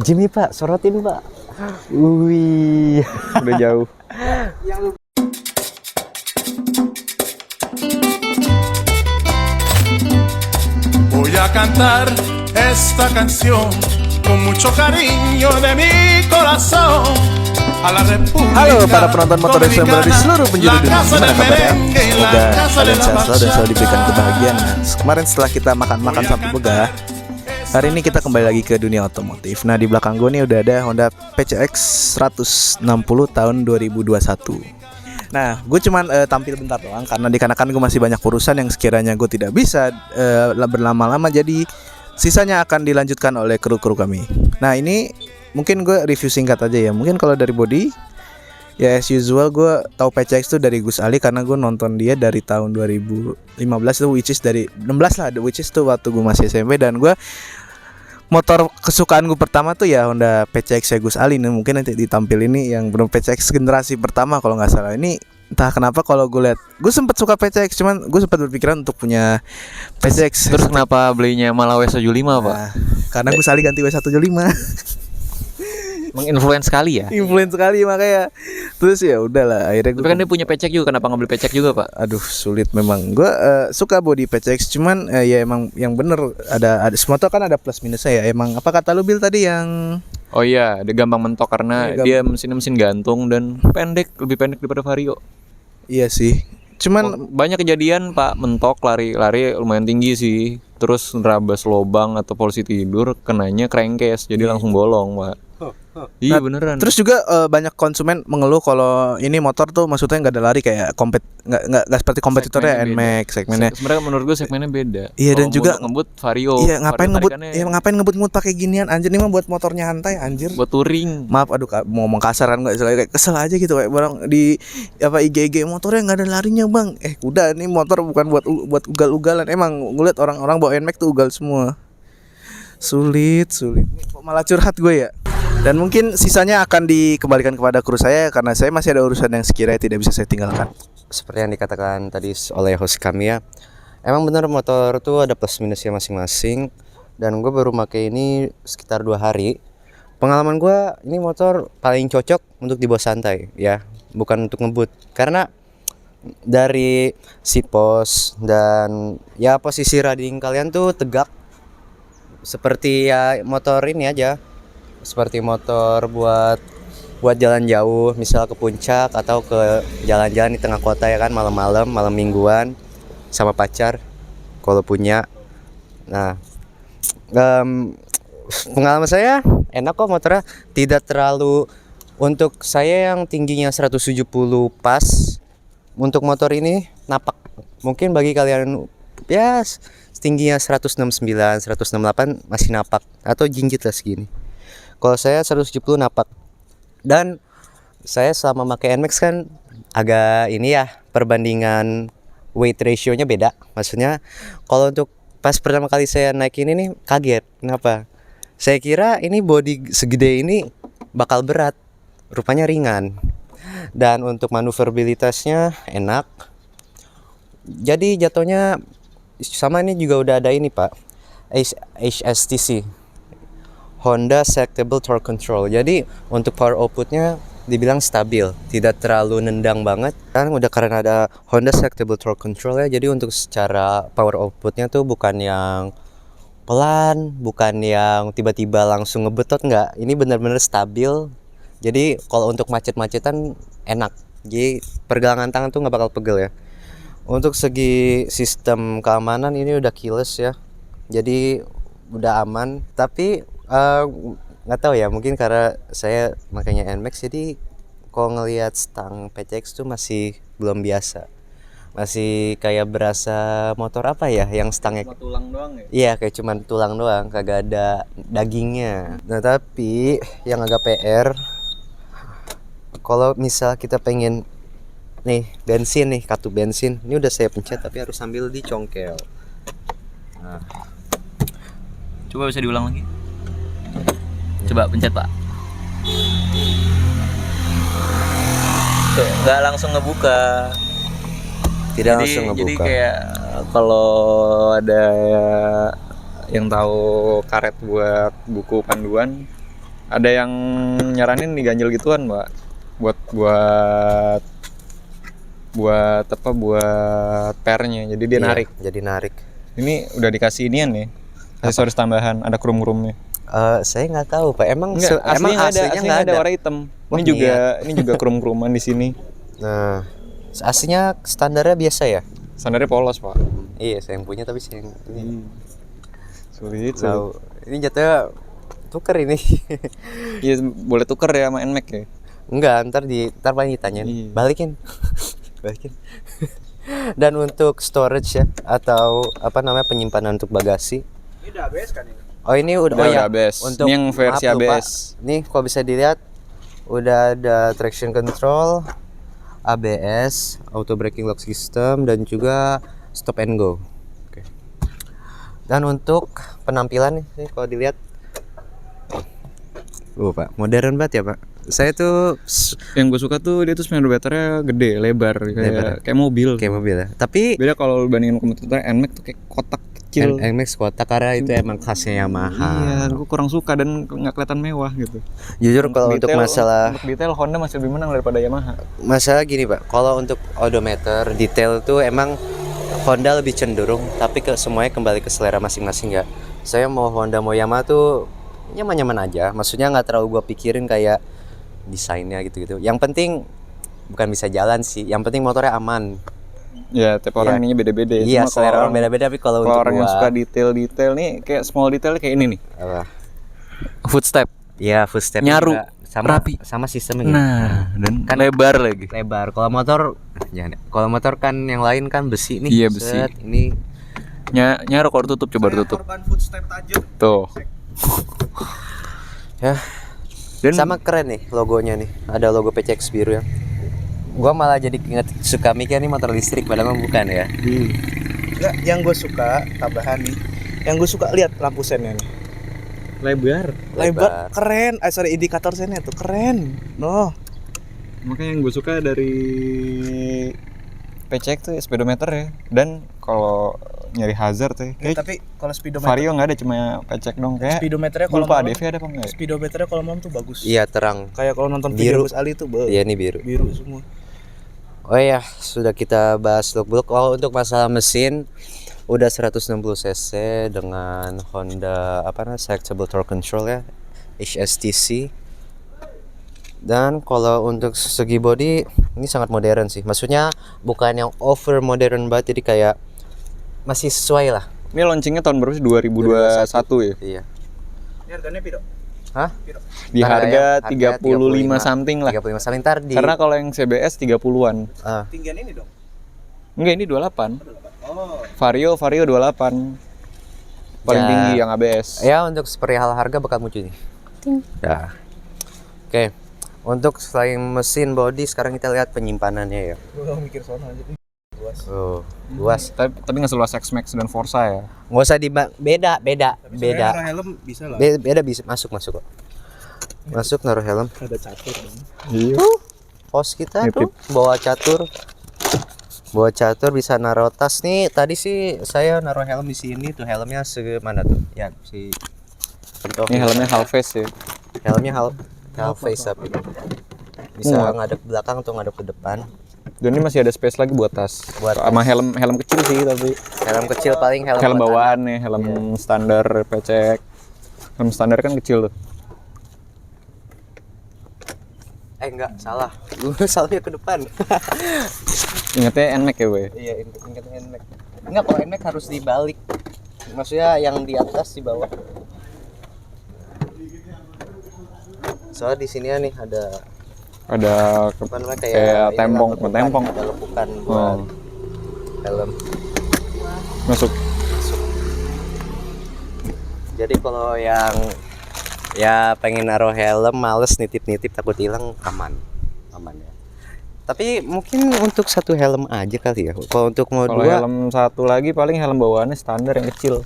Jimmy Pak, sorotin Pak. Wih, udah jauh. Voy a cantar esta canción con mucho cariño de mi corazón a la República. Halo para penonton motor yang berada di seluruh penjuru dunia. Gimana kabarnya? Semoga kalian sehat selalu dan selalu diberikan kebahagiaan. Nah, kemarin setelah kita makan satu begah, hari ini kita kembali lagi ke dunia otomotif. Nah, di belakang gue nih udah ada Honda PCX 160 tahun 2021. Nah, gue cuman tampil bentar doang karena dikarenakan gue masih banyak urusan yang sekiranya gue tidak bisa berlama-lama, jadi sisanya akan dilanjutkan oleh kru-kru kami. Nah, ini mungkin gue review singkat aja ya. Mungkin kalau dari body, ya as usual gue tahu PCX itu dari Gus Ali karena gue nonton dia dari tahun 2015 itu, which is dari 16 lah, which is tuh waktu gue masih SMP. Dan gue motor kesukaan gue pertama tuh ya Honda PCX ya Gus Ali nih. Mungkin nanti ditampil ini yang benar PCX generasi pertama kalau nggak salah. Ini entah kenapa kalau gue lihat, gue sempet suka PCX, cuman gue sempat berpikiran untuk punya PCX. Terus kenapa belinya malah W175 Pak? Nah, karena Gus Ali ganti W175. Menginfluence sekali ya. Influence sekali makanya. Terus ya udahlah akhirnya gue. Tapi kan dia punya PCX juga, kenapa ngambil PCX juga Pak? Aduh sulit memang. Gue suka body PCX, cuman ya emang yang bener ada semua tuh kan ada plus minusnya ya. Emang apa kata lu Bil tadi yang Oh iya, dia gampang mentok karena dia mesin gantung dan pendek, lebih pendek daripada Vario. iya sih. Cuman Banyak kejadian Pak, mentok lari lumayan tinggi sih. Terus nerabas lobang atau polisi tidur, kenanya crankcase jadi langsung bolong Pak. Iya beneran. terus juga banyak konsumen mengeluh kalau ini motor tuh maksudnya nggak ada lari kayak nggak seperti kompetitornya NMAX segmennya. Sebenarnya menurut gue segmennya beda. Iya, dan Kalau juga ngebut Vario. Iya, ngapain ngebut? tarikannya Ya ngapain ngebut pakai ginian anjir, ini mah buat motornya santai anjir. buat touring. Maaf, aduh mau ngomong kasar kan, kayak kesel aja gitu kayak barang di apa IG motornya nggak ada larinya bang. Udah ini motor bukan buat ugal-ugalan. Emang gue liat orang-orang bawa NMAX tuh ugal semua. Sulit. Kok malah curhat gue ya. Dan mungkin sisanya akan dikembalikan kepada kru saya karena saya masih ada urusan yang sekiranya tidak bisa saya tinggalkan. Seperti yang dikatakan tadi oleh host kami ya, emang benar motor tuh ada plus minusnya masing-masing. Dan gue baru pakai ini sekitar 2 hari. Pengalaman gue, ini motor paling cocok untuk dibawa santai ya, bukan untuk ngebut. Karena dari si pos dan ya posisi riding kalian tuh tegak, seperti ya motor ini aja, seperti motor buat jalan jauh, misal ke puncak atau ke jalan-jalan di tengah kota ya kan, malam mingguan sama pacar kalau punya. Nah, pengalaman saya enak kok motornya, tidak terlalu, untuk saya yang tingginya 170 pas, untuk motor ini napak. Mungkin bagi kalian ya tingginya 169, 168 masih napak atau jinjit lah segini. Kalau saya 170 napak. Dan saya selama pakai NMAX kan agak ini ya, perbandingan weight ratio-nya beda. Maksudnya kalau untuk pas pertama kali saya naik ini nih kaget. Kenapa? Saya kira ini body segede ini bakal berat. Rupanya ringan. Dan untuk manuverabilitasnya enak. Jadi jatuhnya sama, ini juga udah ada ini Pak, HSTC, Honda Selectable Torque Control. Jadi untuk power outputnya dibilang stabil, tidak terlalu nendang banget. Kan udah karena ada Honda Selectable Torque Control ya, jadi untuk secara power outputnya tuh bukan yang pelan, bukan yang tiba-tiba langsung ngebetot, enggak. Ini benar-benar stabil. Jadi kalau untuk macet-macetan enak. Jadi pergelangan tangan tuh nggak bakal pegel ya. Untuk segi sistem keamanan ini udah keyless ya, jadi udah aman. Tapi nggak tahu ya, mungkin karena saya makanya NMAX, jadi kalau ngelihat stang PCX tuh masih belum biasa, masih kayak berasa motor apa ya, yang stangnya Cuma tulang doang ya? iya kayak cuman tulang doang, kagak ada dagingnya. Nah tapi yang agak PR, kalau misal kita pengen nih bensin nih, kartu bensin ini udah saya pencet tapi harus sambil dicongkel. Nah, Coba bisa diulang lagi. Coba pencet Pak. Tuh, nggak langsung ngebuka. tidak langsung ngebuka. Jadi kayak kalau ada yang tahu karet buat buku panduan, Ada yang nyaranin diganjel gituan, Mbak. Buat apa? Buat pernya. Jadi dia Iya, narik. jadi narik. Ini udah dikasih inian nih. Aksesoris tambahan, ada krum-krumnya. Saya nggak tahu Pak. Emang Enggak, emang aslinya nggak ada. warna hitam. Wah, Ini juga krum-kruman di sini. Nah, aslinya standarnya biasa ya? Standarnya polos, Pak. Iya, saya yang punya tapi saya yang ini. Sulit. Tahu. Ini jatuhnya tuker ini. Iya, boleh tuker ya sama NMAX ya. Enggak, ntar paling ditanyain. Iya. Balikin. Dan untuk storage ya atau apa namanya penyimpanan untuk bagasi. Ini udah ABS kan ini? Oh, ini udah Udah ABS. Untuk Ini yang versi maaf, lupa. ABS. Nih kalau bisa dilihat udah ada traction control, ABS, auto braking lock system dan juga stop and go. Oke. Dan untuk penampilan nih kalau dilihat Pak, modern banget ya, Pak. Saya tuh Yang gue suka tuh dia tuh speedometernya gede, lebar kayak mobil. kayak mobil ya. Tapi Beda kalau lu bandingin komputer NMAX tuh kayak kotak kecil. NMAX kotak karena itu emang khasnya Yamaha. Iya, gue kurang suka dan nggak kelihatan mewah gitu. Jujur kalau untuk masalah detail Honda masih lebih menang daripada Yamaha. gini, Pak. Kalau untuk odometer detail tuh emang Honda lebih cenderung, tapi semuanya kembali ke selera masing-masing ya. Saya mau Honda mau Yamaha tuh nyaman-nyaman aja. Maksudnya nggak terlalu gua pikirin kayak desainnya gitu-gitu. Yang penting bukan bisa jalan sih. Yang penting motornya aman. Ya, tiap orang ininya beda-beda. Iya, Cuma selera orang beda-beda. Tapi kalau untuk orang yang gua, suka detail-detail nih, kayak small detail kayak ini nih. apa? Footstep. Iya, footstep Nyaru, sama sama sistemnya gitu. Nah, dan kan lebar lagi. Lebar. Kalau motor jangan. Kalau motor kan yang lain kan besi nih. Iya, besi. Set, ini Nyaru kalau tutup, coba tutup. Korban footstep tajam. Tuh. ya. Dan Sama keren nih logonya nih. Ada logo PCX biru ya. Gua malah jadi inget suka mikir nih motor listrik padahal mah bukan ya. Enggak, yang gue suka tambahan nih. Yang gue suka lihat lampu sennya nih. lebar. Lebar, keren. Sorry, indikator sennya tuh keren. Noh. Makanya yang gue suka dari PCX tuh speedometer ya. Dan kalau nyari hazard ya. Kayak Tapi kalau speedometer Vario nggak ada, cuma PCX dong kayak. speedometernya kalau Lupa malam, ADV ada apa enggak ya? speedometernya kalau malam tuh bagus. Iya, terang. Kayak kalau nonton Biru. video Gus Ali tuh Iya, ini biru. biru semua. Oh ya, sudah kita bahas look-book. Kalau untuk masalah mesin udah 160 cc dengan Honda Selectable Torque Control ya, HSTC. Dan kalau untuk segi body ini sangat modern sih. Maksudnya bukan yang over modern banget, jadi kayak masih sesuai lah. Ini launchingnya tahun berapa sih? 2021 ya? Iya. Ini harganya piro? Hah? Di harga 35 35 something lah. 35 something ntar di Karena kalau yang CBS 30-an. Tinggian ini dong. Enggak, ini 28. Oh. Vario 28. Paling Ya. tinggi yang ABS. ya untuk perihal harga bakal muncul nih. Ya. Oke. Untuk selain mesin body sekarang kita lihat penyimpanannya ya. Gua mikir sono aja. Luas. Oh, luas. Tapi nggak seluas X-Max dan Forza ya. Nggak usah beda. Naruh helm bisa lah. Beda bisa masuk kok. Masuk naruh helm. Ada catur dong. Iya. Host kita Nitip. tuh bawa catur. Bawa catur bisa naruh tas nih. Tadi sih saya naruh helm di sini tuh, helmnya semana tuh? Ya, si contoh. Ini helmnya half face ya. Helmnya half face up itu. Bisa Muat. ngadep belakang atau ngadep ke depan. Dan ini masih ada space lagi buat tas. Sama helm kecil sih tapi. Helm kecil paling helm Helm buat bawaan nih, helm standar PCX. Helm standar kan kecil tuh. enggak, salah. Gue salahnya ke depan. Ingatnya NMAX ya, gue. Iya, ingat NMAX. Enggak, kalau NMAX harus dibalik. Maksudnya yang di atas di bawah. Soalnya di sini nih ada apa namanya kayak tempong, lekukan, tempong. ada lekukan buat helm. Masuk. Jadi kalau yang ya pengen naruh helm males nitip-nitip takut hilang, aman ya. Tapi mungkin untuk satu helm aja kali ya. Kalau untuk mau Kalau dua helm satu lagi paling helm bawaannya standar yang kecil.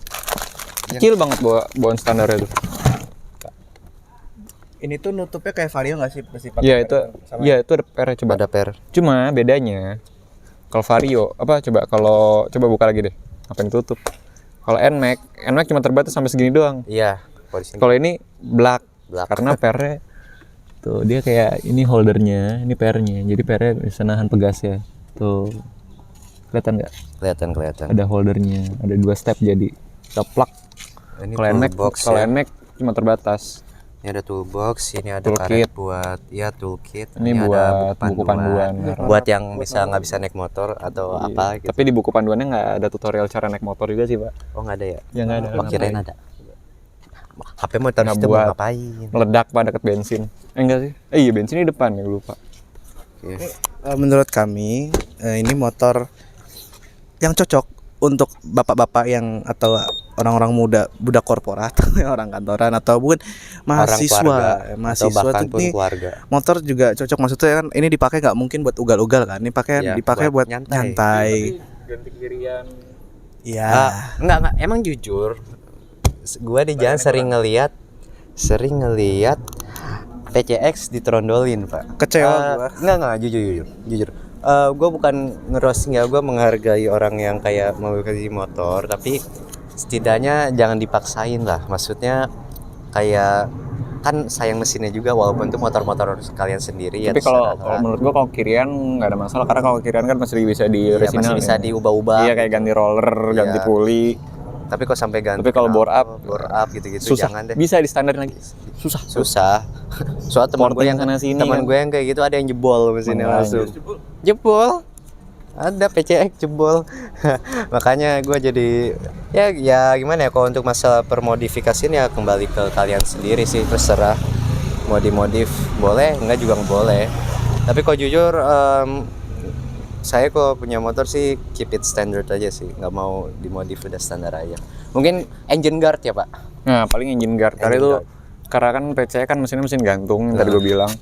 Kecil banget bawaan standar itu. Ini tuh nutupnya kayak Vario nggak sih? Pasti pakai Iya itu, per sama. iya itu ada per coba. ada per. Cuma bedanya kalau Vario coba buka lagi deh. Apa yang tutup? Kalau NMAX cuma terbatas sampai segini doang. Iya, kalau di sini Kalau ini black. Seblak. Karena pernya tuh dia kayak ini holdernya, ini pernya. Jadi pernya bisa nahan pegasnya. Tuh. Kelihatan nggak? Kelihatan. Ada holdernya, ada 2 step jadi ceplak. Ini Kalau NMAX, toolbox kalau ya. NMAX cuma terbatas. Ini ada toolbox, ini ada Toolkit. karet buat toolkit. Ini ada buat buku panduan. Buat yang nggak bisa naik motor atau apa gitu. Tapi di buku panduannya nggak ada tutorial cara naik motor juga sih, Pak. Oh, nggak ada ya? Ya nggak ada. Oh, kirain ada. HP motor Nggak itu mau buat. ngapain? Meledak Pak deket bensin. Enggak sih? Iya bensin di depan ya lupa. Oke. Menurut kami ini motor yang cocok untuk bapak-bapak yang atau orang-orang muda, budak korporat, orang kantoran atau mungkin mahasiswa. Atau Mahasiswa bahkan tuh pun ini keluarga. motor juga cocok, maksudnya kan ini dipakai nggak mungkin buat ugal-ugal kan, ini Iya, dipakai buat buat nyantai. nyantai. Ganti kirian. Iya. Enggak, emang jujur. Gua di jalan sering ngeliat PCX ditrondolin, Pak. Kecewa gua. Enggak, jujur. Gue bukan ngerosting ya, gue menghargai orang yang kayak mau kasih motor, tapi setidaknya jangan dipaksain lah. Maksudnya kayak kan sayang mesinnya juga, walaupun itu motor-motor kalian sendiri ya. Tapi kalau terserah lah. menurut gua kalau kirian nggak ada masalah karena kalau kirian kan masih bisa di Iya, resinal. masih bisa ya. diubah-ubah. Iya kayak ganti roller, ganti Iya. puli. Tapi kok sampai ganti. Tapi kalau bore up gitu-gitu susah. jangan deh. Bisa di standar lagi. Susah. Soal teman gue Porting yang sana sini teman kan. gue yang kayak gitu ada yang jebol mesinnya Makanya. langsung. Jebol. Ada PCX jebol. Makanya gue jadi ya gimana ya, kalau untuk masalah permodifikasian ya kembali ke kalian sendiri sih, terserah mau dimodif boleh, enggak juga nggak boleh. Tapi kalau jujur saya kalau punya motor sih keep it standard aja sih, nggak mau dimodif, udah standar aja. Mungkin engine guard ya Pak. Nah paling engine guard. Karena Engine itu guard. karena kan PCX kan mesinnya mesin gantung yang tadi gue bilang.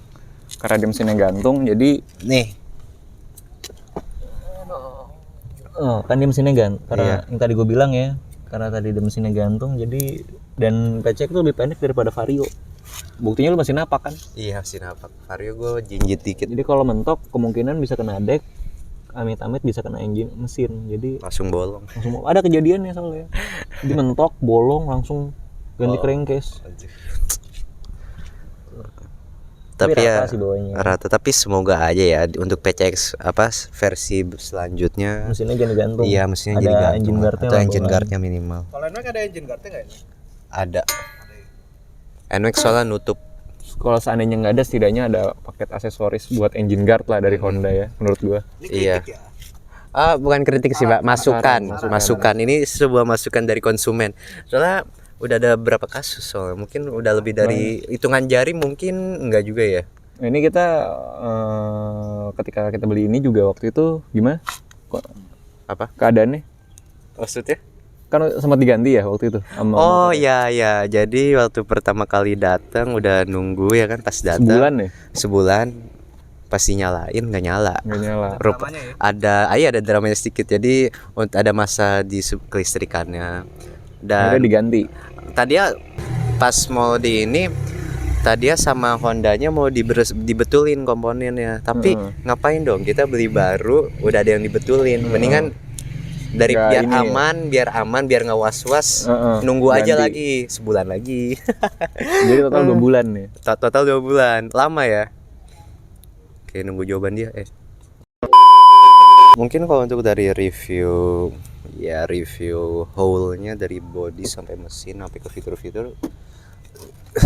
Karena dia mesinnya gantung jadi Nih, kan dia mesinnya gantung. Karena Iya. yang tadi gue bilang ya, karena tadi dia mesinnya gantung jadi dan PCX itu lebih pendek daripada Vario. Buktinya lu masih napak kan. iya sih napak. Vario gue jinjit dikit Jadi kalau mentok kemungkinan bisa kena dek, amit-amit bisa kena engine mesin. Jadi langsung bolong. langsung ada kejadiannya soalnya. Jadi mentok, bolong langsung ganti crankcase. Tapi ya rata sih bawahnya. rata, tapi semoga aja ya untuk PCX versi selanjutnya Mesinnya jangan gantung. iya mesinnya Ada jadi gantung engine guardnya atau lah engine pokoknya. guardnya minimal. Kalau NMAX ada engine guardnya nggak ini? Ada. NMAX soalnya nutup. Kalau seandainya nggak ada, setidaknya ada paket aksesoris buat engine guard lah dari Honda ya, menurut gua. Iya. Bukan kritik sih Pak, masukan. Ini sebuah masukan dari konsumen. Soalnya udah ada berapa kasus soalnya, mungkin udah lebih dari hitungan jari, mungkin enggak juga ya. Nah, ini kita ketika kita beli ini juga waktu itu gimana? Kok Apa? keadaannya? Maksudnya? Kan sempat diganti ya waktu itu sama Oh iya ya, jadi waktu pertama kali datang udah nunggu ya kan, pas datang sebulan ya? sebulan pasti nyalain nggak nyala. Nggak nyala. Ada dramanya sedikit, jadi ada masa di kelistrikannya Akhirnya dan diganti. tadi ya pas mau di ini tadi ya sama Hondanya mau dibetulin komponennya, tapi ngapain dong, kita beli baru udah ada yang dibetulin, mendingan dari Nggak biar ini ya. aman biar nggak was-was, nunggu aja lagi sebulan lagi. Jadi total 2 bulan nih. Total 2 bulan, lama ya. Oke, nunggu jawaban dia. Mungkin kalau untuk dari review whole-nya dari body sampai mesin sampai ke fitur-fitur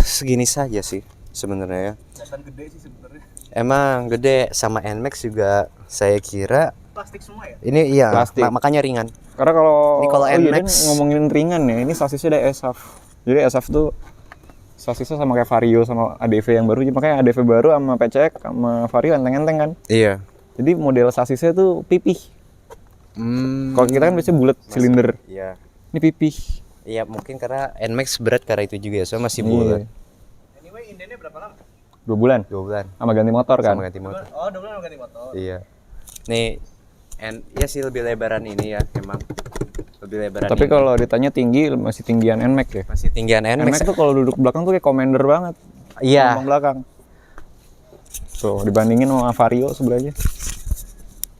segini saja sih sebenarnya. Kelihatan gede sih sebenarnya. Emang gede, sama NMAX juga saya kira Plastik semua ya? ini iya Plastik. makanya ringan. Karena kalau Ini kalau iya, NMAX Dan ngomongin ringan ya, ini sasisnya ada ESAF. Jadi ESAF tuh sasisnya sama kayak Vario sama ADV yang baru, makanya ADV baru sama PCX sama Vario enteng-enteng kan. Iya. Jadi model sasisnya tuh pipih. Kalau kita kan biasanya bulat silinder. Iya. Ini pipih. Iya, mungkin karena NMAX berat karena itu juga ya, so masih bulat. Anyway, indennya berapa lama? 2 bulan 2 bulan sama ganti motor kan. sama ganti motor. Oh, 2 bulan ganti motor. Iya. Nih, ya sih lebih lebaran ini ya, emang lebih lebaran. Tapi ini. kalau ditanya tinggi masih tinggian NMAX ya. masih tinggian NMAX NMAX. tuh kalau duduk belakang tuh kayak commander banget. Iya. Numpang belakang. Tuh dibandingin sama Vario sebelahnya.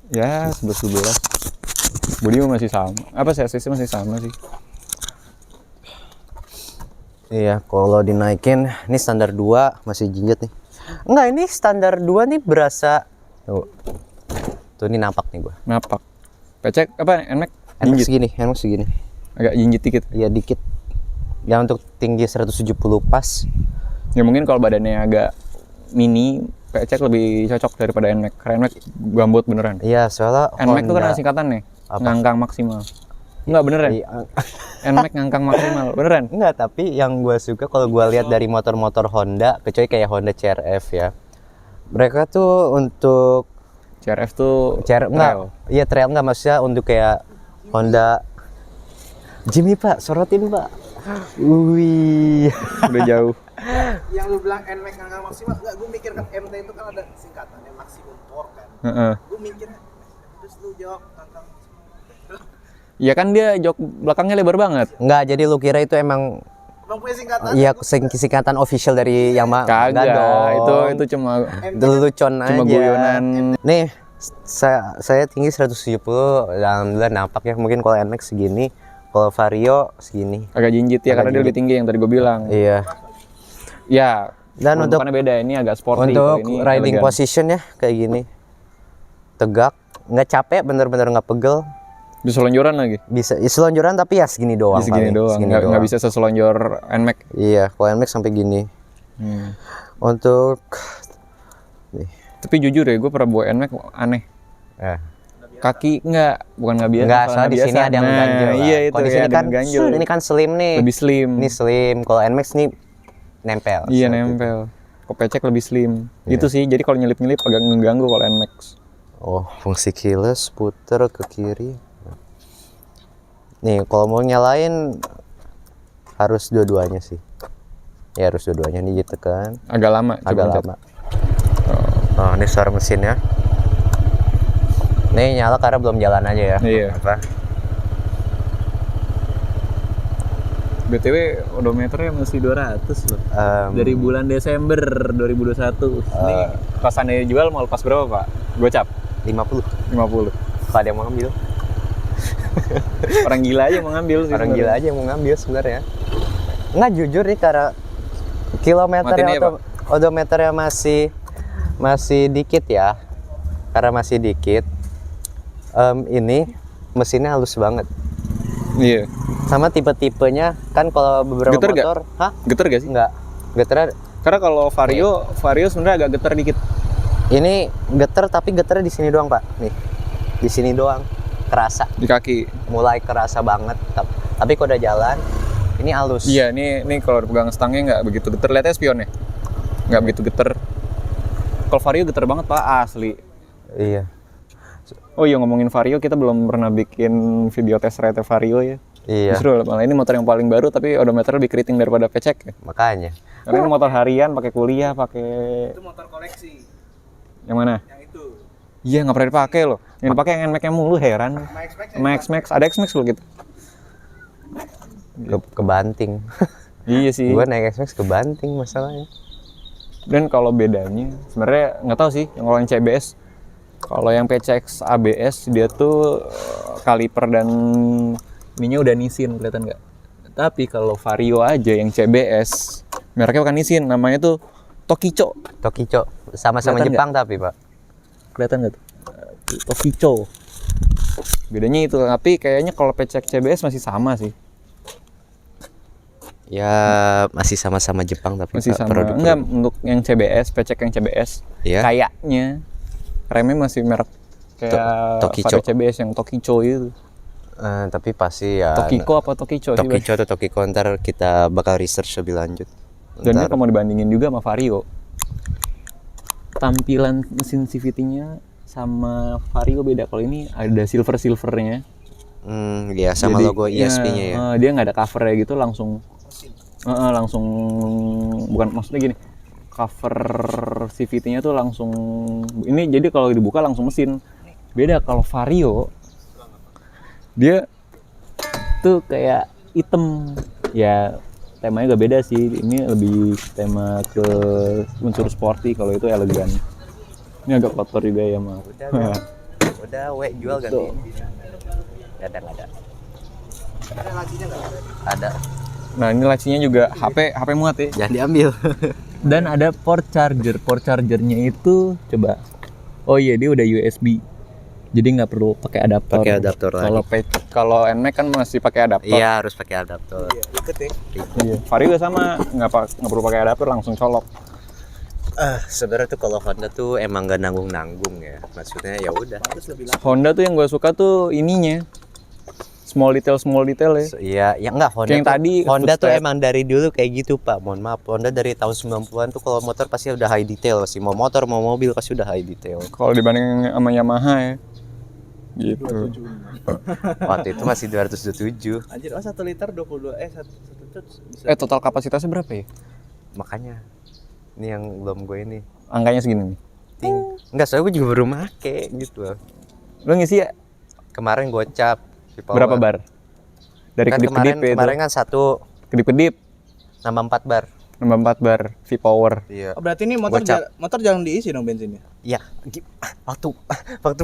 Ya 11-12. Bodi masih sama. Apa sih, sasisnya masih sama sih. Iya, kalau dinaikin ini standar 2 masih jinjet nih. Enggak, ini standar 2 nih berasa. Tuh ini nampak nih gua. Napak. Pecek apa NMAX? NMAX Jinjit. segini. Agak jinjit dikit. Iya dikit. Ya untuk tinggi 170 pas. Ya mungkin kalau badannya agak mini, pecek lebih cocok daripada NMAX. Karena NMAX gambut beneran. Iya, soalnya NMAX itu kan Honda- singkatan nih. Apa? Ngangkang maksimal. Enggak beneran. Iya. NMAX ngangkang maksimal, beneran. Enggak, tapi yang gua suka kalau gua lihat dari motor-motor Honda, kecuali kayak Honda CR-F ya. Mereka tuh untuk CRF tuh CR enggak. trail. Iya, trail enggak, maksudnya untuk kayak Honda Jimmy, Pak, sorotin, Pak. Wih. Udah jauh. Yang lu bilang NMAX ngangkang maksimal, enggak, gue mikir kan MT itu kan ada singkatannya maksimum torque kan. Heeh. Gue mikirnya terus lu jawab ngangkang maksimal. Ya kan dia jok belakangnya lebar banget. Enggak, jadi lu kira itu emang Emang punya singkatan? iya singkatan official dari Yamaha? Kagak, Enggak dong. itu cuma Lelucon aja. cuma guyonan. Nih, saya tinggi 170, alhamdulillah nampak ya. Mungkin kalau NMAX segini, kalau Vario segini. Agak jinjit ya, Agak karena dia lebih tinggi yang tadi gue bilang. Iya. Ya. Dan untuk peruntukannya beda, ini agak sporty. untuk kalau ini riding elegan. position ya kayak gini. Tegak, nggak capek, bener-bener nggak pegel. Bisa selonjoran lagi. Bisa selonjoran tapi ya segini doang. Ya, segini paling. doang. Segini Nggak bisa seselonjor NMAX. Iya, kalau NMAX sampai gini. Hmm. Untuk nih, Tapi jujur ya, gue pernah bawa NMAX aneh. Kaki bukan nggak biasa. Enggak, soalnya soalnya di sini ada yang ganjel. Iya itu. Kalau di ya, sini ada kan, yang ganjel. ini kan slim nih. Lebih slim. Ini slim. Kalau NMAX nih nempel. Iya Seperti itu. nempel. Kok pecek lebih slim. Iya. Itu sih. Jadi kalau nyelip-nyelip agak ngeganggu kalau NMAX. Oh, fungsi keyless, puter ke kiri. Nih, kalau mau nyalain harus dua-duanya sih. Ya harus dua-duanya nih gitu kan. Agak lama. coba Agak pencet. lama. Oh, ini suara mesinnya. Nih nyala karena belum jalan aja ya. Iya. Apa? BTW odometernya masih 200 loh. Dari bulan Desember 2021. Ini pas anda jual mau lepas berapa pak? Gocap 50. 50. Kalau ada yang mau ngambil. Orang gila aja mau ngambil sih. Orang sebenarnya. gila aja yang mau ngambil sebenarnya. Nggak, jujur nih karena kilometernya Matiin aja, Pak. odometernya masih dikit ya. Karena masih dikit. Ini mesinnya halus banget. Iya. Sama tipe-tipenya kan kalau beberapa Geter nggak? motor, hah? Geter gak sih? Enggak. Geternya Karena kalau Vario sebenarnya agak geter dikit. ini geter tapi geternya di sini doang, Pak. Nih. Di sini doang. Kerasa. Di kaki. Mulai kerasa banget. Tapi kalau udah jalan ini halus. Iya, ini kalau dipegang stangnya nggak begitu geter. Lihatnya spionnya. Nggak begitu geter. Kalau Vario geter banget pak, asli. Iya. Oh iya, ngomongin Vario, kita belum pernah bikin video test ride Vario ya. Iya. Justru malah ini motor yang paling baru tapi odometer lebih keriting daripada pecek ya. Makanya. Karena ini motor harian, pakai kuliah, pakai Itu motor koleksi. yang mana? Yang itu. Iya, nggak pernah dipakai loh. Yang dipakai yang NMAX-nya mulu, heran. Max, ada X-Max loh gitu. Kebanting. Iya sih. Gua naik X-Max kebanting masalahnya. Dan kalau bedanya, sebenarnya nggak tahu sih. Yang kalau yang CBS, kalau yang PCX ABS dia tuh kaliper dan ininya udah Nissin, kelihatan nggak? Tapi kalau Vario aja yang CBS, mereknya bukan Nissin, namanya tuh Tokicho. Tokicho sama-sama Kelihatan Jepang tapi, Pak. Kelihatan nggak tuh? Tokicho. Bedanya itu, tapi kayaknya kalau PCX CBS masih sama sih. Ya masih sama-sama Jepang tapi Masih Pak, sama. produk-produk. Enggak, untuk yang CBS, PCX yang CBS, Iya. kayaknya remnya masih merek kayak Tokicho. Vario CBS yang Tokicho itu. Tapi pasti ya. Tokiko apa Tokicho sih? Tokicho atau Tokiko, ntar kita bakal research lebih lanjut. Dan ini Ntar- kalau mau dibandingin juga sama Vario, tampilan mesin CVT-nya sama Vario beda. Kalau ini ada silvernya. Ya sama Jadi, logo ESP-nya ya. Dia nggak ada covernya gitu, langsung bukan, maksudnya gini, cover CVT-nya tuh langsung ini, jadi kalau dibuka langsung mesin. Beda kalau Vario, dia tuh kayak hitam ya, temanya gak beda sih. Ini lebih tema ke unsur sporty, kalau itu elegan. Ini agak kotor juga ya, maaf. Udah, jual ganti. Nggak ada. Ada lacinya nggak? Ada. Nah ini lacinya juga HP muat ya. Jangan diambil. Dan ada port charger. Port chargernya itu coba. Oh iya dia udah USB. Jadi nggak perlu pakai adaptor. Pakai adaptor lagi. Kalau NMAX kan masih pakai adaptor. Iya, harus pakai adaptor. Iya. Vario juga sama, nggak perlu pakai adaptor, langsung colok. Sebenarnya tuh kalau Honda tuh emang gak nanggung ya. Maksudnya ya udah. Honda tuh yang gue suka tuh ininya. Small detail ya. Iya, ya enggak Honda. Kayak yang tadi, Honda tuh footstep. emang dari dulu kayak gitu, Pak. Mohon maaf. Honda dari tahun 90-an tuh kalau motor pasti udah high detail sih. Mau motor, mau mobil pasti udah high detail. Kalau dibanding sama Yamaha ya. Gitu. Waktu itu masih 227. Anjir, 1 liter 22 1 liter bisa. Total kapasitasnya berapa ya? Makanya ini yang belum gue ini. Angkanya segini nih. Enggak, soalnya gue juga baru make gitu loh. Lo ngisi ya? Kemarin gocap di power. Berapa bar? Dari Kan kedip-kedip ya itu. kemarin kan 1 Kedip-kedip nambah 4 bar. nambah 4 bar V-Power. Iya. Oh, berarti ini motor Gocap. motor jarang diisi dong bensinnya. Ya, waktu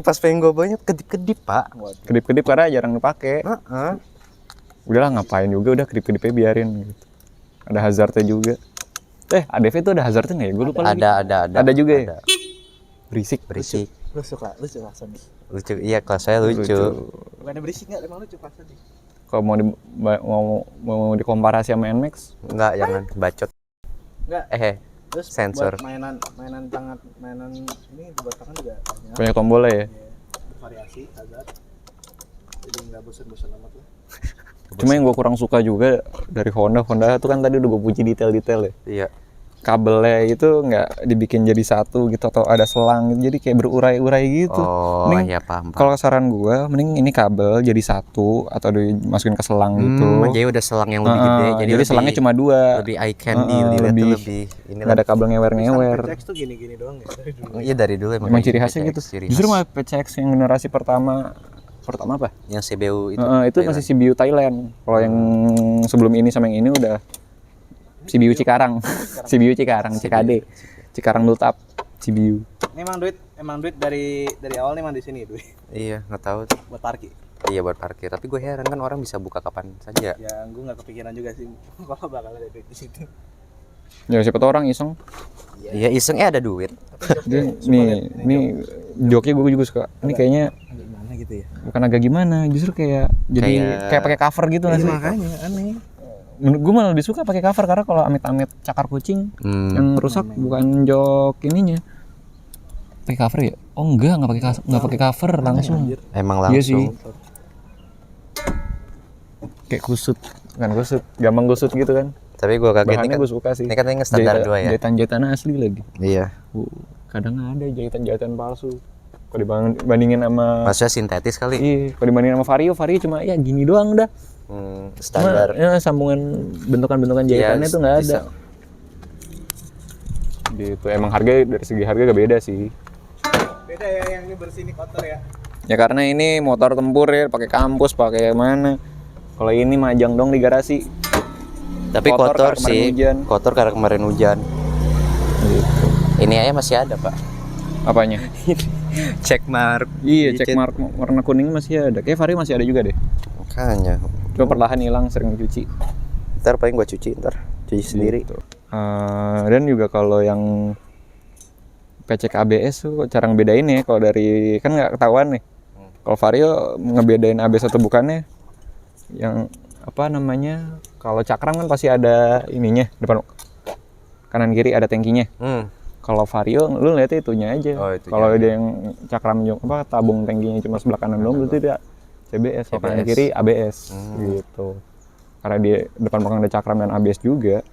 pas pengen gue banyak kedip-kedip, Pak. Kedip-kedip karena jarang dipakai. Heeh. Udahlah ngapain juga, udah kedip-kedipnya biarin gitu. Ada hazardnya juga. ADV itu ada hazardnya nggak ya? Gue lupa lagi. Ada. Ada juga ya? Ada. Berisik. Lu suka Sony. Lucu. Iya, kalau saya lucu. Bukannya berisik enggak, emang lucu pas tadi. Kalau mau dikomparasi sama NMAX, Enggak, jangan bacot. Enggak. Terus Sensor. buat mainan tangan, ini buat tangan juga banyak. banyak tombolnya ya. Variasi hazard. Jadi enggak bosan-bosan amat lah. Cuma yang gue kurang suka juga dari Honda tuh kan tadi udah gue puji detail-detail ya. Iya. Kabelnya itu nggak dibikin jadi satu gitu atau ada selang gitu, jadi kayak berurai-urai gitu. Oh, Mending iya paham. kalau saran gue, mending ini kabel jadi satu atau dimasukin ke selang gitu. Jadi udah selang yang lebih gede. Jadi lebih, selangnya cuma 2. lebih eye candy, dilihat tuh lebih lebih ini nggak ada kabel ngewer-ngewer. PCX tuh gini-gini doang ya dari dulu. Iya dari dulu Emang kayak ciri khasnya PCX, gitu. ciri Justru khas. malah PCX yang generasi pertama apa? Yang CBU itu. Itu masih CBU Thailand. Kalau yang sebelum ini sama yang ini udah CBU Cikarang. CBU Cikarang, CKD. Cikarang Lutap, CBU. Ini emang duit dari awal nih emang di sini duit Iya, nggak tahu. buat parkir. Iya buat parkir. Tapi gue heran kan orang bisa buka kapan saja. Ya gue nggak kepikiran juga sih kalau bakal ada duit di situ. Ya siapa tahu orang iseng. Iya iseng ada duit. Dia, nih joknya gue juga suka. Ini kayaknya Gimana gitu ya? bukan agak gimana, justru kayak jadi kayak pakai cover gitu nggak sih? Makanya aneh. Menurut gue malah lebih suka pakai cover karena kalau amit-amit cakar kucing yang rusak bukan jok ininya. Pakai cover ya? Oh enggak pakai cover langsung. Emang Iya langsung. sih. Kayak kusut, gampang kusut gitu kan. Tapi gue kaget Bahannya nih kan. gue suka sih. Ini katanya standar 2 ya. Jahitan asli lagi. Iya. Kadang ada jahitan palsu. Kalau dibandingin sama Maksudnya sintetis kali. iya, kalau dibandingin sama Vario cuma ya gini doang udah. Standar. Cuma, ya sambungan bentukan jahitannya tuh nggak ada. Gitu. Emang harga dari segi harga gak beda sih. Beda ya, yang ini bersih ini kotor ya. Ya karena ini motor tempur ya, pakai kampus, pakai mana. Kalau ini majang dong di garasi. Tapi Kotor kotor karena kemarin sih. hujan. Kotor karena kemarin hujan. Gitu. Ini aja masih ada, Pak. Apanya? Check mark. Iya, check mark warna kuning masih ada. Kayak Vario masih ada juga deh. Makanya. Cuma perlahan hilang, sering cuci. Ntar paling gua cuci sendiri. Gitu. Dan juga kalau yang PCK ABS tuh cara ngebedain ya, kalau dari kan nggak ketahuan nih. Kalau Vario ngebedain ABS atau bukannya, yang apa namanya? Kalau cakram kan pasti ada ininya depan kanan kiri ada tangkinya. Kalau Vario lu lihatnya itunya aja. Oh, itunya. Kalau ada yang cakram tabung tangkinya cuma sebelah kanan doang berarti dia CBS, kalau kanan kiri ABS gitu. Karena di depan belakang ada cakram dan ABS juga.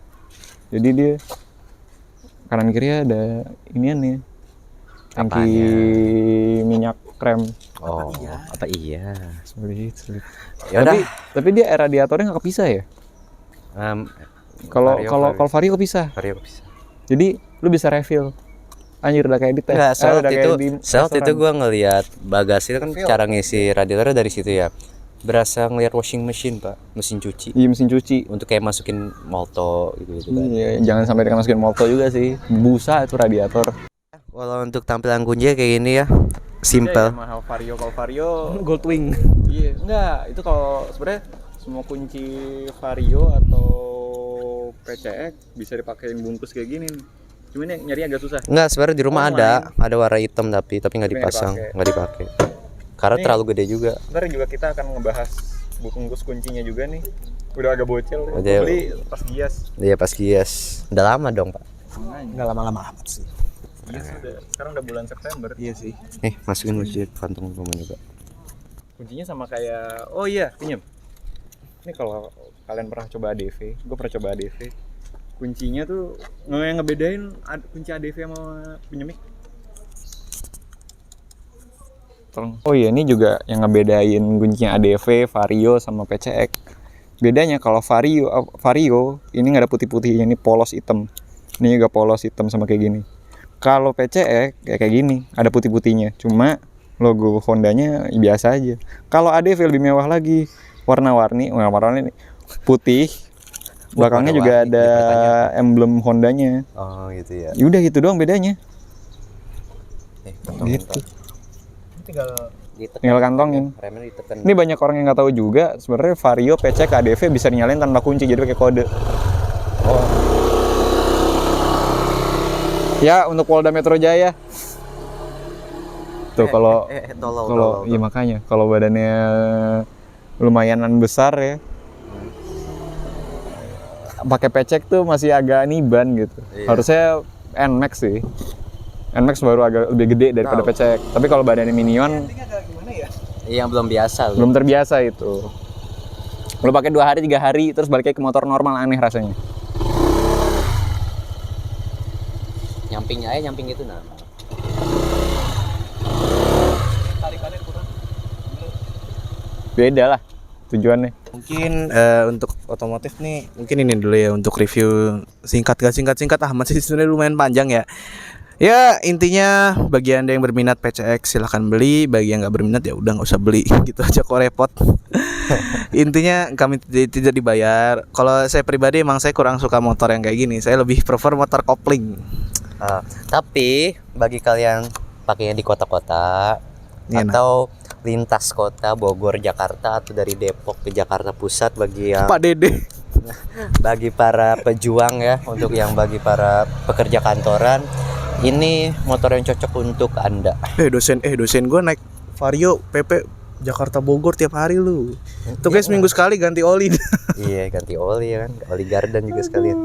Jadi dia kanan kiri ada inian nih. Tangki minyak rem. Oh, apa iya? Seperti itu. Ya udah. Tapi dia radiatornya nggak kepisah ya? Kalau Vario kepisah. Vario bisa. Jadi lu bisa refill. Anjir udah kayak di tes. Enggak, Udah itu gua ngelihat bagasi kan cara ngisi radiatornya dari situ ya. Berasa ngelihat washing machine, Pak. Mesin cuci. Iya, mesin cuci. Untuk kayak masukin molto gitu kan. Iya, jangan sampai dengan masukin molto juga sih. Busa itu radiator. Kalau untuk tampilan kunci kayak gini ya, simple. Mahal Vario, kalau Vario Goldwing. iya, enggak, itu kalau sebenarnya semua kunci Vario atau PCX bisa dipakein bungkus kayak gini nih. Cuma ini nyari agak susah. Enggak, sebenarnya di rumah Online. ada warna hitam tapi nggak nggak dipasang, dipakai. nggak dipakai. Karena Ini- terlalu gede juga. Ntar juga kita akan ngebahas bungkus kuncinya juga nih. Udah agak bocel. Udah. Gua beli pas Gias. Iya pas Gias. Udah lama dong, Pak. Nggak lama-lama amat sih. Gias udah. Sekarang udah bulan September. Iya sih. Masukin kunci kantong rumahnya, Pak. Kuncinya sama kayak, oh iya, pinjam. Ini kalau kalian pernah coba ADV, gue pernah coba ADV. Kuncinya tuh yang ngebedain kunci ADV sama pinjamik. Oh iya, ini juga yang ngebedain kuncinya ADV, Vario sama PCX. Bedanya kalau Vario ini nggak ada putih-putihnya, ini polos hitam. Ini juga polos hitam sama kayak gini. Kalau PCX kayak gini, ada putih-putihnya. Cuma logo Hondanya biasa aja. Kalau ADV lebih mewah lagi, warna-warni putih. Belakangnya juga warna-warni, ada dipertanyakan. emblem Hondanya. Oh, gitu ya. Ya udah gitu doang bedanya. Kantongin, Gitu. Pak. Ditekan. Tinggal kantongin. Remnya ditekan. Ini banyak orang yang nggak tahu juga sebenarnya Vario, PCX, ADV bisa dinyalain tanpa kunci jadi pakai kode. Oh. Ya untuk Polda Metro Jaya. Tuh kalau tolol. iya makanya kalau badannya lumayanan besar ya. Pakai PCX tuh masih agak niban gitu. Iya. Harusnya NMAX sih. NMAX baru agak lebih gede daripada PCX. Tapi kalau badannya Minion Iya, belum biasa loh. belum terbiasa itu. Lu pakai 2 hari 3 hari terus balik ke motor normal aneh rasanya. Nyamping gitu nah. Beda lah tujuannya. Mungkin untuk otomotif nih, mungkin ini dulu ya untuk review singkat amat sih sebenarnya lumayan panjang ya. Ya intinya bagi anda yang berminat PCX silahkan beli, bagi yang nggak berminat ya udah nggak usah beli gitu aja kok repot. Intinya kami tidak dibayar. Kalau saya pribadi emang saya kurang suka motor yang kayak gini, saya lebih prefer motor kopling. Tapi bagi kalian pakainya di kota-kota Iya, nah. atau lintas kota Bogor, Jakarta atau dari Depok ke Jakarta Pusat bagi yang Pak Dede. bagi para pejuang ya, untuk yang bagi para pekerja kantoran, ini motor yang cocok untuk Anda. Dosen gue naik Vario PP Jakarta Bogor tiap hari lu. Tuh guys minggu sekali ganti oli. Iya, ganti oli ya kan, oli gardan juga sekalian.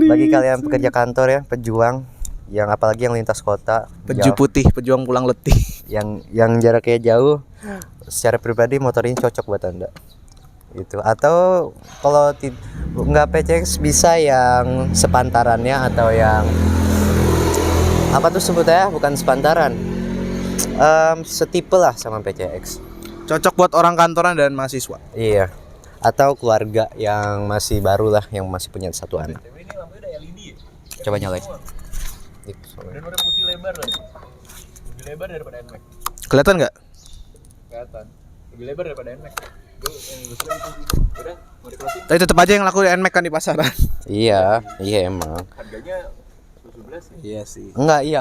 Bagi kalian pekerja kantor ya, pejuang yang apalagi yang lintas kota, Peju putih, pejuang pulang letih. yang jaraknya jauh, secara pribadi motor ini cocok buat Anda. Gitu. Atau kalau nggak PCX bisa yang sepantarannya atau yang apa tuh sebutnya, bukan sepantaran, setipe lah sama PCX. Cocok buat orang kantoran dan mahasiswa. Iya. Atau keluarga yang masih baru lah, yang masih punya satu anak. Coba nyalain. Dan udah putih lebar loh. Lebih lebar daripada NMAX. Kelihatan nggak? Kelihatan. Lebih lebar daripada NMAX. Gue yang gue suka itu. Udah, mau dikelasin. Tapi tetap aja yang laku NMAX kan di pasaran. Iya emang. Harganya 17 nih. Iya sih. Enggak, iya,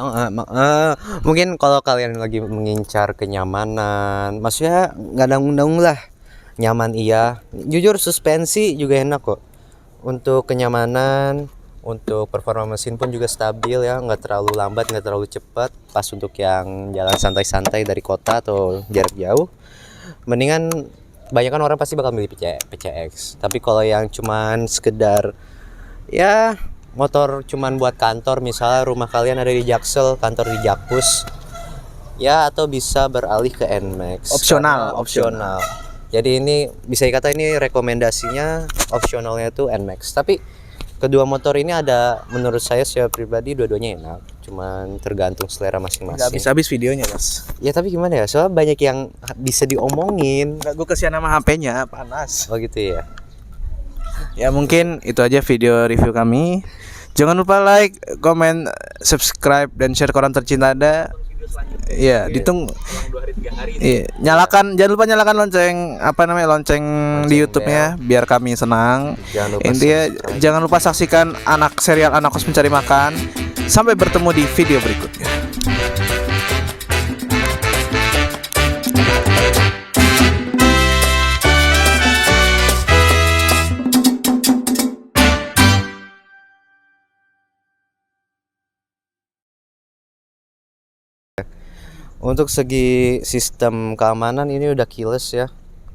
mungkin kalau kalian lagi mengincar kenyamanan, maksudnya nggak nanggung-nanggung lah, nyaman iya. Jujur suspensi juga enak kok. Untuk kenyamanan, untuk performa mesin pun juga stabil ya, nggak terlalu lambat, nggak terlalu cepat. Pas untuk yang jalan santai-santai dari kota atau jarak jauh, mendingan banyak kan orang pasti bakal milih PCX. Tapi kalau yang cuman sekedar ya motor cuman buat kantor, misalnya rumah kalian ada di Jaksel, kantor di Jakpus, ya, atau bisa beralih ke NMAX. Opsional, Karena opsional. Jadi ini bisa dikata ini rekomendasinya opsionalnya tuh NMAX. Tapi kedua motor ini ada, menurut saya secara pribadi dua-duanya enak, cuman tergantung selera Nggak masing-masing. habis-habis videonya mas. Ya tapi gimana ya, soalnya banyak yang bisa diomongin. Nggak, gue kesian sama HP-nya panas. Oh gitu ya. Ya mungkin itu aja video review kami. Jangan lupa like, comment, subscribe dan share ke orang tercinta Anda. Iya, ditung. Iya, jangan lupa nyalakan lonceng lonceng di YouTube-nya biar kami senang. Jangan lupa Intinya subscribe. jangan lupa saksikan serial Anak Kos Mencari Makan. Sampai bertemu di video berikutnya. Untuk segi sistem keamanan ini udah keyless ya.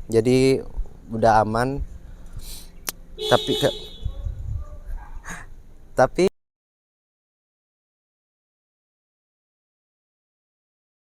Jadi udah aman. Tapi